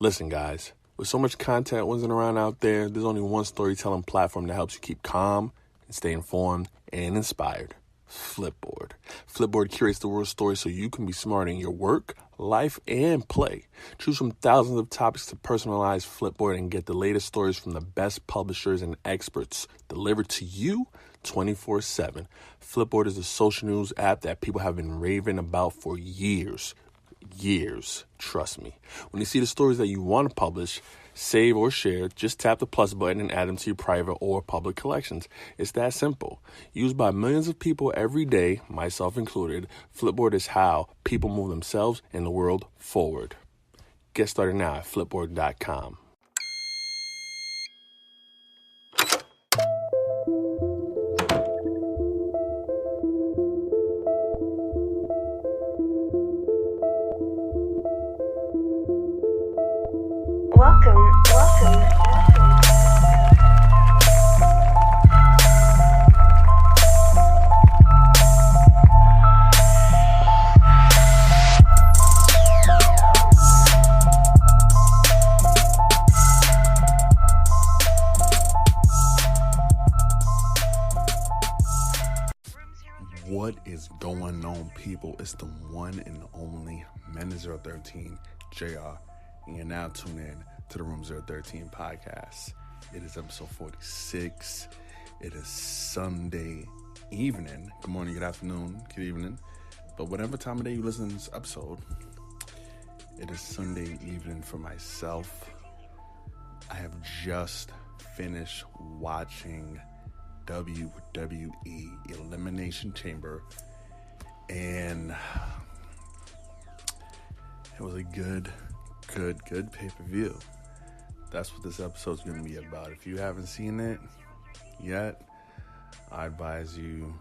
Listen, guys, with so much content whizzing around out there, there's only one storytelling platform that helps you keep calm and stay informed and inspired. Flipboard. Flipboard curates the world's stories so you can be smart in your work, life, and play. Choose from thousands of topics to personalize Flipboard and get the latest stories from the best publishers and experts delivered to you 24/7. Flipboard is a social news app that people have been raving about for years. Trust me. When you see the stories that you want to publish, save, or share, just tap the plus button and add them to your private or public collections. It's that simple. Used by millions of people every day, myself included, Flipboard is how people move themselves and the world forward. Get started now at flipboard.com. Welcome. What is going on, people? It's the one and only Men013 JR, and you're now tuned in to the Room 013 podcast. It is episode 46. It is Sunday evening. Good morning, good afternoon, good evening. But whatever time of day you listen to this episode, it is Sunday evening for myself. I have just finished watching WWE Elimination Chamber, and it was a good pay-per-view. That's what this episode's going to be about. If you haven't seen it yet, I advise you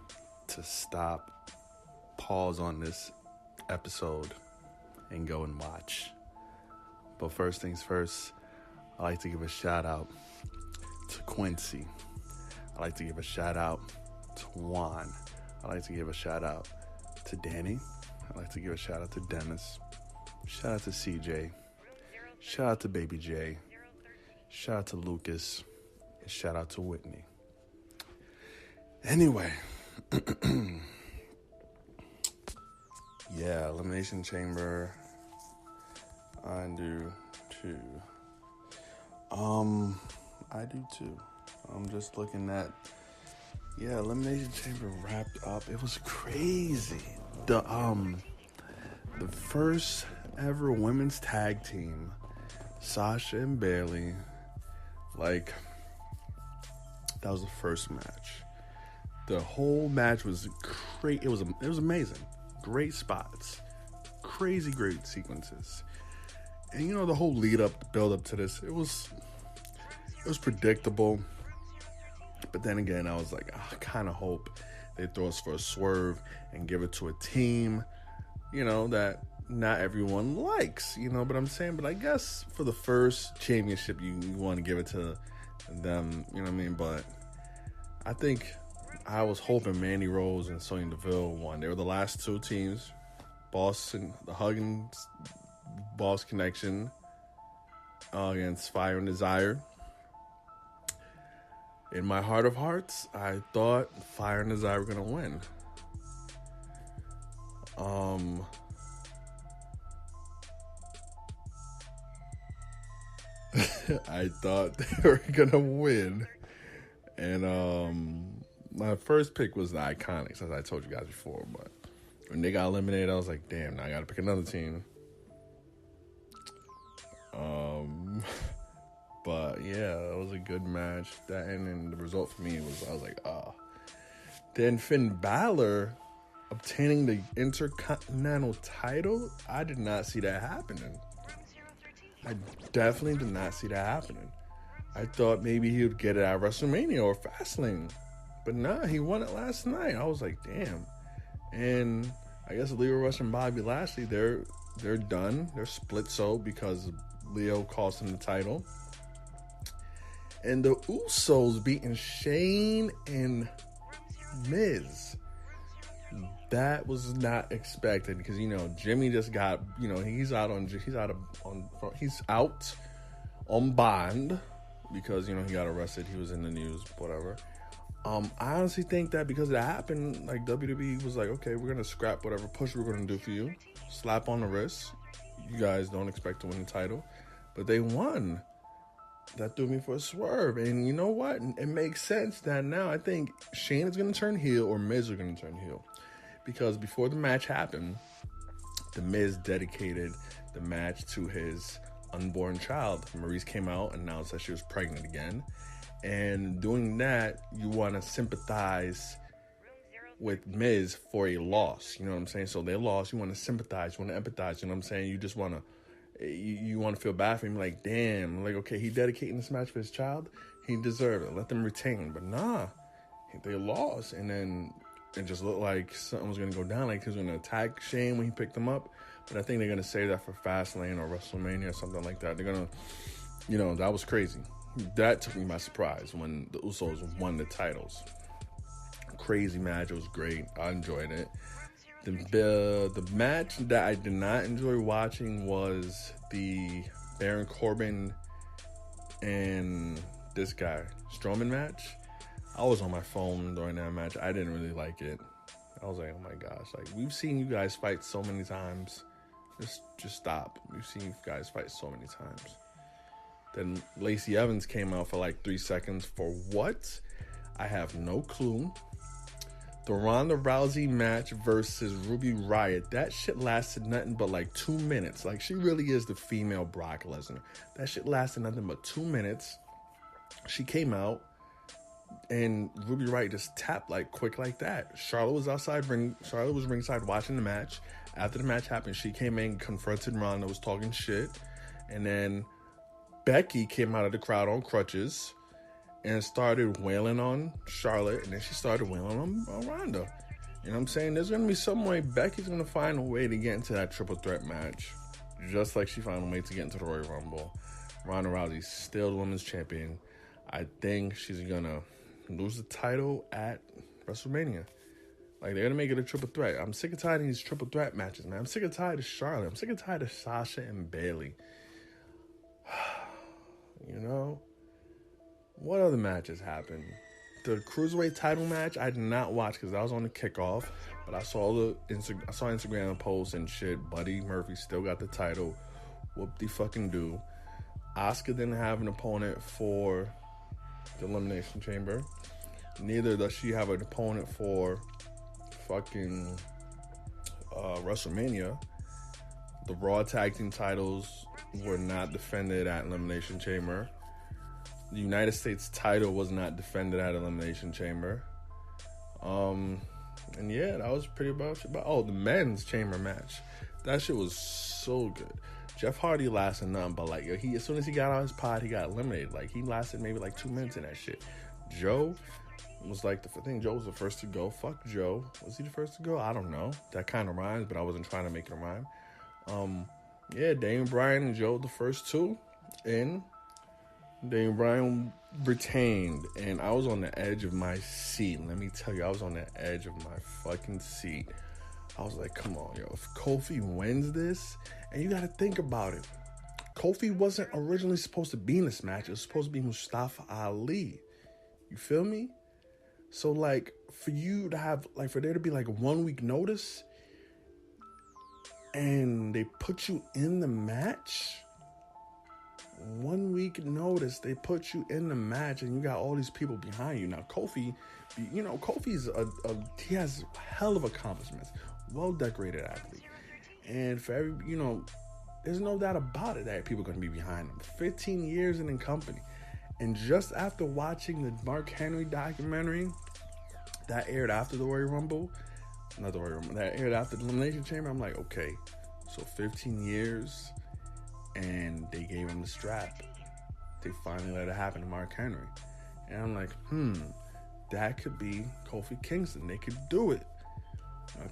to stop, pause on this episode, and go and watch. But first things first, I like to give a shout out to Quincy. I like to give a shout out to Juan. I like to give a shout out to Danny. I like to give a shout out to Dennis. Shout out to CJ. Shout out to Baby J. Shout out to Lucas. And shout out to Whitney. Anyway. Yeah, Elimination Chamber. I do too. I do too. I'm just looking at, Elimination Chamber wrapped up. It was crazy. The first ever women's tag team, Sasha and Bailey, that was the first match. The whole match was great. It was amazing. Great spots. Crazy great sequences. And the whole lead up, the build up to this, it was predictable. But then again, I was like, I kind of hope they throw us for a swerve and give it to a team, that not everyone likes, but I'm saying, but I guess for the first championship, you want to give it to them, you know what I mean? But I think I was hoping Mandy Rose and Sonya Deville won. They were the last two teams, Boston, the Huggins Boss Connection against Fire and Desire. In my heart of hearts, I thought Fire and Desire were going to win. I thought they were going to win. And my first pick was the Iconics, as I told you guys before. But when they got eliminated, I was like, damn, now I got to pick another team. But yeah, it was a good match. That and the result for me was, I was like, Then Finn Balor obtaining the Intercontinental title, I did not see that happening. I definitely did not see that happening. I thought maybe he would get it at WrestleMania or Fastlane. But nah, he won it last night. I was like, damn. And I guess Leo Rush and Bobby Lashley, they're done. They're split because Leo cost him the title. And the Usos beating Shane and Miz. that was not expected because Jimmy just got he's out on bond because he got arrested. He was in the news, whatever. I honestly think that because it happened, like WWE was like, okay, we're gonna scrap whatever push we're gonna do for you, slap on the wrist. You guys don't expect to win the title, but they won. That threw me for a swerve, and you know what? It makes sense that now I think Shane is gonna turn heel or Miz are gonna turn heel. Because before the match happened, The Miz dedicated the match to his unborn child. Maurice came out and announced that she was pregnant again. And doing that, you want to sympathize with Miz for a loss. You know what I'm saying? So they lost. You want to sympathize. You want to empathize. You know what I'm saying? You just want to, you want to feel bad for him. Like, damn. Like, okay, he dedicating this match for his child. He deserved it. Let them retain. But nah, they lost. And then it just looked like something was going to go down. Like he was going to attack Shane when he picked him up. But I think they're going to save that for Fastlane or WrestleMania or something like that. They're going to, that was crazy. That took me by surprise when the Usos won the titles. Crazy match. It was great. I enjoyed it. The match that I did not enjoy watching was the Baron Corbin and this guy, Strowman match. I was on my phone during that match. I didn't really like it. I was like, oh my gosh. Like, we've seen you guys fight so many times. Just stop. We've seen you guys fight so many times. Then Lacey Evans came out for like 3 seconds. For what? I have no clue. The Ronda Rousey match versus Ruby Riott. That shit lasted nothing but like 2 minutes. Like, she really is the female Brock Lesnar. That shit lasted nothing but 2 minutes. She came out. And Ruby Riott just tapped like quick like that. Charlotte was ringside watching the match. After the match happened, she came in, confronted Ronda, was talking shit. And then Becky came out of the crowd on crutches and started wailing on Charlotte. And then she started wailing on Ronda. You know what I'm saying? There's going to be some way Becky's going to find a way to get into that triple threat match. Just like she found a way to get into the Royal Rumble. Ronda Rousey's still the women's champion. I think she's going to lose the title at WrestleMania. Like, they're going to make it a triple threat. I'm sick and tired of these triple threat matches, man. I'm sick and tired of Charlotte. I'm sick and tired of Sasha and Bayley. What other matches happened? The Cruiserweight title match, I did not watch because I was on the kickoff. But I saw Instagram posts and shit. Buddy Murphy still got the title. Whoop-de-fucking-do. Asuka didn't have an opponent for the Elimination Chamber. Neither does she have an opponent for fucking WrestleMania. The Raw Tag Team titles were not defended at Elimination Chamber. The United States title was not defended at Elimination Chamber. And yeah, that was pretty much about. Oh, the men's chamber match. That shit was so good. Jeff Hardy lasted nothing but like, as soon as he got on his pod, he got eliminated. Like, he lasted maybe like 2 minutes in that shit. Joe was like, I think Joe was the first to go. Fuck Joe. Was he the first to go? I don't know. That kind of rhymes, but I wasn't trying to make it rhyme. Yeah, Daniel Bryan and Joe the first two. And Daniel Bryan retained. And I was on the edge of my seat. Let me tell you, I was on the edge of my fucking seat. I was like, come on, yo. If Kofi wins this, and you got to think about it. Kofi wasn't originally supposed to be in this match. It was supposed to be Mustafa Ali. You feel me? So, like, for you to have, like, for there to be, like, 1 week notice, and they put you in the match, 1 week notice, they put you in the match, and you got all these people behind you. Now, Kofi, Kofi's he has hell of accomplishments, well-decorated athlete. And for every, there's no doubt about it that people are going to be behind him. 15 years in the company. And just after watching the Mark Henry documentary that aired after the Royal Rumble, that aired after the Elimination Chamber, I'm like, okay, so 15 years, and they gave him the strap. They finally let it happen to Mark Henry. And I'm like, that could be Kofi Kingston. They could do it.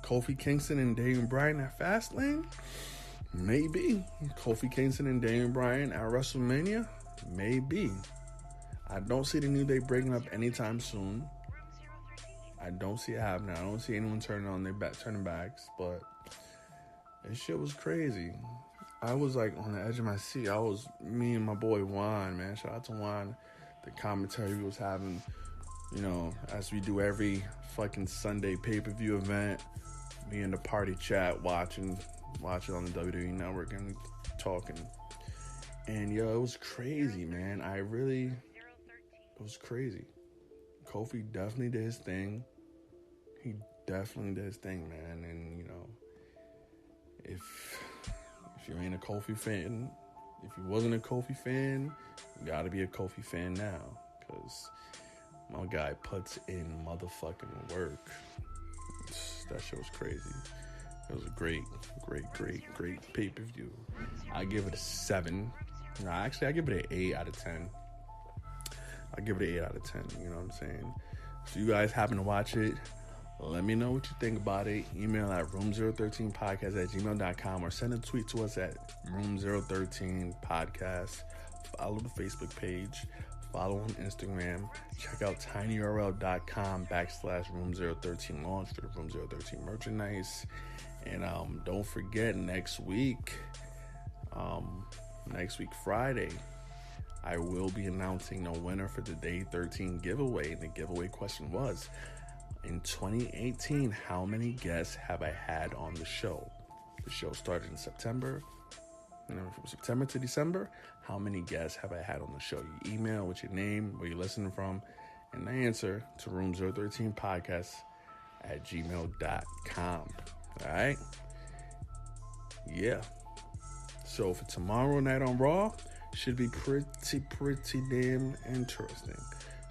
Kofi Kingston and Daniel Bryan at Fastlane? Maybe. Kofi Kingston and Daniel Bryan at WrestleMania? Maybe. I don't see the New Day breaking up anytime soon. I don't see it happening. I don't see anyone turning backs, but this shit was crazy. I was like on the edge of my seat. Me and my boy Juan, man. Shout out to Juan. The commentary we was having, as we do every fucking Sunday pay-per-view event. Me in the party chat watching on the WWE Network and talking. And it was crazy, man. It was crazy. Kofi definitely did his thing. He definitely did his thing, man. And, if you ain't a Kofi fan, if you wasn't a Kofi fan, you gotta be a Kofi fan now. Because my guy puts in motherfucking work. That shit was crazy. It was a great pay-per-view. I give it a 7. No, actually, I give it an 8 out of 10. I give it an 8 out of 10. You know what I'm saying? So you guys happen to watch it, let me know what you think about it. Email at room013podcast@gmail.com or send a tweet to us at room013podcast. Follow the Facebook page. Follow on Instagram. Check out tinyurl.com/room013 launch for the Room 013 merchandise. And don't forget, next week Friday, I will be announcing the winner for the Day 13 giveaway. And the giveaway question was, in 2018, how many guests have I had on the show? The show started in September. From September to December, how many guests have I had on the show? You email with your name, where you're listening from, and the answer to room013podcast@gmail.com. All right? Yeah. So for tomorrow night on Raw, should be pretty damn interesting.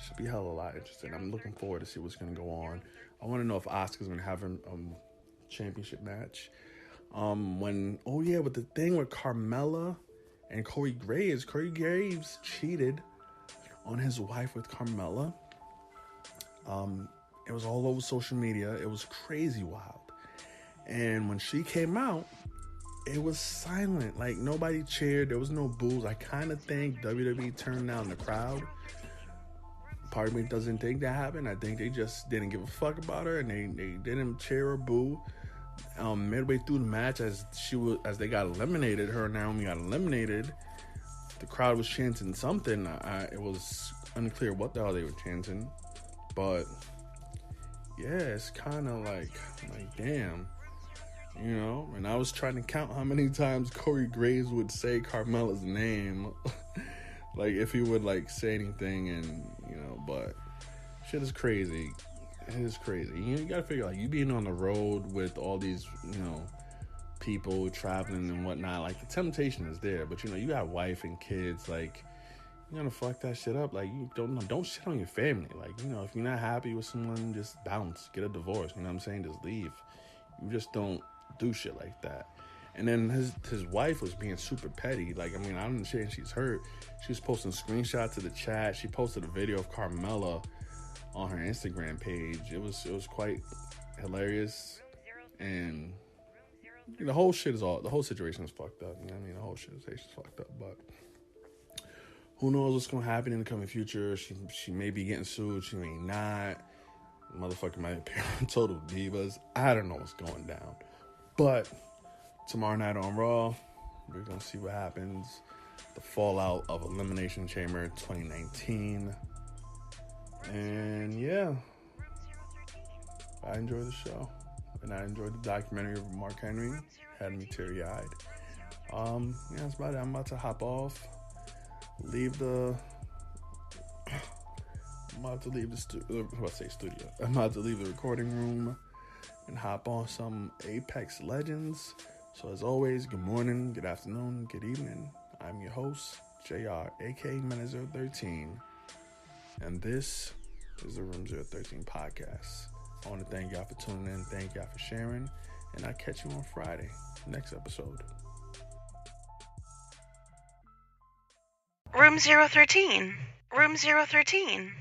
Should be a hell of a lot interesting. I'm looking forward to see what's going to go on. I want to know if Asuka's going to have a championship match. With the thing with Carmella and Corey Graves. Corey Graves cheated on his wife with Carmella. It was all over social media. It was crazy wild. And when she came out, it was silent. Like, nobody cheered. There was no boos. I kind of think WWE turned down the crowd. Part of me doesn't think that happened. I think they just didn't give a fuck about her, and they didn't cheer or boo. Midway through the match, as they got eliminated, her and Naomi got eliminated, the crowd was chanting something. It was unclear what the hell they were chanting, but yeah, it's kind of like damn, And I was trying to count how many times Corey Graves would say Carmella's name, like if he would say anything, and but shit is crazy. It is crazy. You gotta figure, you being on the road with all these, people traveling and whatnot, the temptation is there. But, you got a wife and kids, you're gonna fuck that shit up. You don't shit on your family. If you're not happy with someone, just bounce, get a divorce. You know what I'm saying? Just leave. You just don't do shit like that. And then his wife was being super petty. I understand she's hurt. She was posting screenshots of the chat. She posted a video of Carmella on her Instagram page. It was quite hilarious, and the whole situation is fucked up. The whole situation is fucked up. But who knows what's gonna happen in the coming future? She may be getting sued. She may not. Motherfucker might appear on Total Divas. I don't know what's going down. But tomorrow night on Raw, we're gonna see what happens. The fallout of Elimination Chamber 2019. And yeah, I enjoyed the show, and I enjoyed the documentary of Mark Henry. Had me teary-eyed. That's about it. I'm about to hop off. I'm about to leave the studio. I'm about to leave the recording room and hop on some Apex Legends. So as always, good morning, good afternoon, good evening. I'm your host, JR, aka Menazer13. And this is the Room 013 podcast. I want to thank y'all for tuning in. Thank y'all for sharing. And I'll catch you on Friday, next episode. Room 013. Room 013.